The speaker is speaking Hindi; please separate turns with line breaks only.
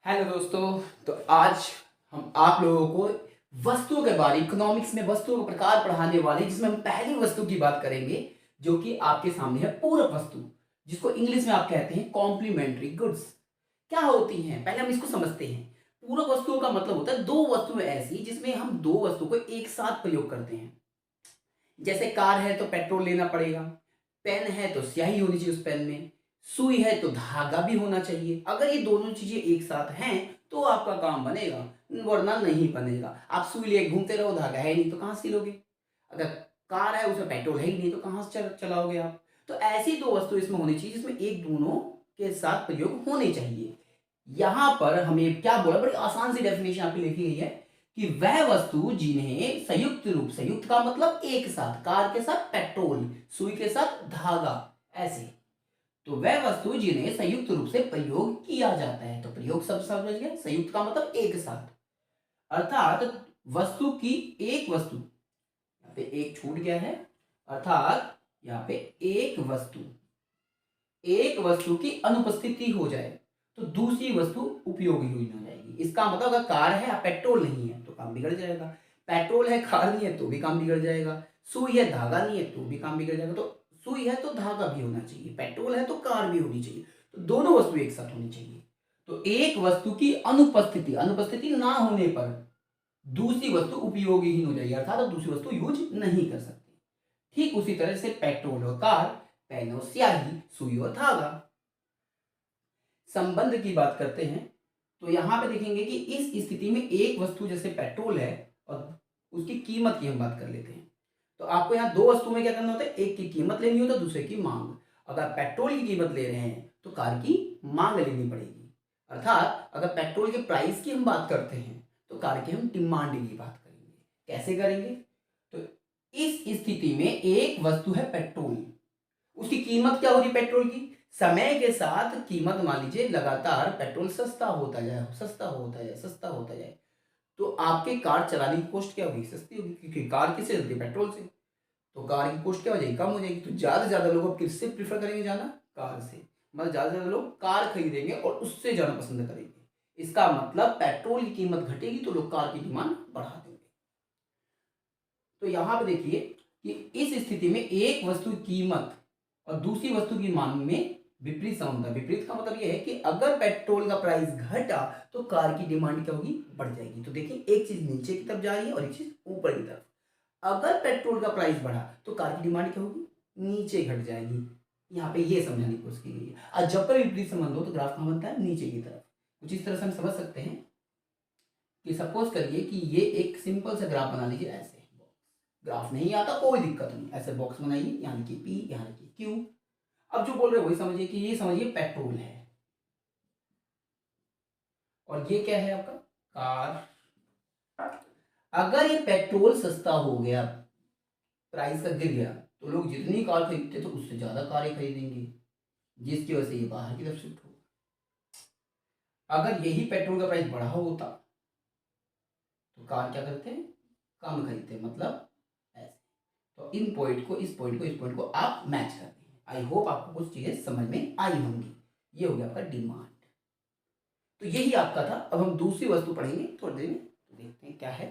हेलो दोस्तों। तो आज हम आप लोगों को वस्तुओं के बारे इकोनॉमिक्स में वस्तुओं का प्रकार पढ़ाने वाले, जिसमें हम पहली वस्तु की बात करेंगे जो कि आपके सामने है पूरक वस्तु, जिसको इंग्लिश में आप कहते हैं कॉम्प्लीमेंट्री गुड्स। क्या होती हैं पहले हम इसको समझते हैं। पूरक वस्तुओं का मतलब होता है दो वस्तुएं ऐसी जिसमें हम दो वस्तु को एक साथ प्रयोग करते हैं। जैसे कार है तो पेट्रोल लेना पड़ेगा, पेन है तो स्याही होनी चाहिए उस पेन में, सुई है तो धागा भी होना चाहिए। अगर ये दोनों चीजें एक साथ हैं तो आपका काम बनेगा, वरना नहीं बनेगा। आप सुई लिए घूमते रहो, धागा है नहीं तो कहाँ से लोगे। अगर कार है उसमें पेट्रोल है ही नहीं तो कहाँ से चलाओगे आप। तो ऐसी दो वस्तु इसमें होनी चाहिए जिसमें एक दोनों के साथ प्रयोग होने चाहिए। यहां पर हमें क्या बोला, बड़ी आसान सी डेफिनेशन आपकी लिखी गई है कि वह वस्तु जिन्हें संयुक्त रूप, संयुक्त का मतलब एक साथ, कार के साथ पेट्रोल, सुई के साथ धागा, ऐसे। तो वह वस्तु जिन्हें संयुक्त रूप से प्रयोग किया जाता है। तो प्रयोग सब समझ गए, संयुक्त का मतलब एक साथ, अर्थात वस्तु की एक वस्तु, यहाँ पे एक छूट गया है, अर्थात यहाँ पे एक वस्तु की अनुपस्थिति हो जाए तो दूसरी वस्तु उपयोगी हुई हो जाएगी। इसका मतलब अगर कार है पेट्रोल नहीं है तो काम बिगड़ जाएगा, पेट्रोल है कार नहीं है तो भी काम बिगड़ जाएगा, सुई है धागा नहीं है तो भी काम बिगड़ जाएगा। तो सुई है तो धागा भी होना चाहिए, पेट्रोल है तो कार भी होनी चाहिए, तो दोनों वस्तु एक साथ होनी चाहिए। तो एक वस्तु की अनुपस्थिति, अनुपस्थिति ना होने पर दूसरी वस्तु उपयोगहीन हो जाएगी, अर्थात दूसरी वस्तु यूज नहीं कर सकती। ठीक उसी तरह से पेट्रोल और कार, पेन और स्याही, सुई और धागा। संबंध की बात करते हैं तो यहां पे देखेंगे कि इस स्थिति में एक वस्तु जैसे पेट्रोल है और उसकी कीमत की हम बात कर लेते हैं। तो आपको यहाँ दो वस्तु में क्या करना होता है, एक की कीमत लेनी होती है, दूसरे की मांग। अगर पेट्रोल की कीमत ले रहे हैं तो कार की मांग लेनी पड़ेगी, अर्थात अगर पेट्रोल के प्राइस की हम बात करते हैं तो कार की हम डिमांड की बात करेंगे। कैसे करेंगे, तो इस स्थिति में एक वस्तु है पेट्रोल, उसकी कीमत क्या होगी पेट्रोल की, समय के साथ कीमत मान लीजिए लगातार पेट्रोल सस्ता होता जाए, सस्ता होता जाए, सस्ता होता जाए, तो आपके कार चलाने की कॉस्ट क्या होगी, सस्ती होगी, क्योंकि कार किससे चलती है, पेट्रोल से। तो कार की कॉस्ट क्या हो जाएगी, कम हो जाएगी। तो ज्यादा से ज्यादा लोग अब किससे प्रीफर करेंगे जाना, कार से। मतलब ज्यादा से ज्यादा लोग कार खरीदेंगे और उससे जाना पसंद करेंगे। इसका मतलब पेट्रोल की कीमत घटेगी तो लोग कार की डिमांड बढ़ा देंगे। तो यहां पे देखिए कि इस स्थिति में एक वस्तु की कीमत और दूसरी वस्तु की मांग में विपरीत संबंध है। विपरीत का मतलब यह है कि अगर पेट्रोल का प्राइस घटा तो कार की डिमांड क्या होगी, बढ़ जाएगी। तो देखिए एक चीज नीचे की तरफ जा रही है और एक चीज ऊपर की तरफ। अगर पेट्रोल का प्राइस बढ़ा तो कार की डिमांड क्या होगी, नीचे घट जाएगी। यहाँ पे ये समझाने की कोशिश की गई है। और जब कभी विपरीत संबंध हो तो ग्राफ कहाँ बनता है, नीचे की तरफ। कुछ इस तरह से हम समझ सकते हैं कि सपोज करिए कि ये एक सिंपल सा ग्राफ बना लीजिए ऐसे। ग्राफ नहीं आता कोई दिक्कत नहीं, ऐसे बॉक्स बनाइए, यहाँ लिखिए पी, यहाँ लिखिए क्यू। अब जो बोल रहे हैं वही समझिए कि ये समझिए पेट्रोल है और ये क्या है आपका कार। अगर ये पेट्रोल सस्ता हो गया, प्राइस का गिर गया, तो लोग जितनी कार खरीदते तो उससे ज्यादा कारें खरीदेंगे, जिसकी वजह से ये बाहर की तरफ शिफ्ट होगा। अगर यही पेट्रोल का प्राइस बढ़ा होता तो कार क्या करते हैं, कम खरीदते, मतलब ऐसे। तो इन पॉइंट को, इस पॉइंट को, इस पॉइंट को आप मैच करते हैं। आई होप आपको कुछ चीजें समझ में आई होंगी। ये हो गया आपका डिमांड। तो यही आपका था। अब हम दूसरी वस्तु पढ़ेंगे थोड़ी देर में, तो देखते हैं क्या है।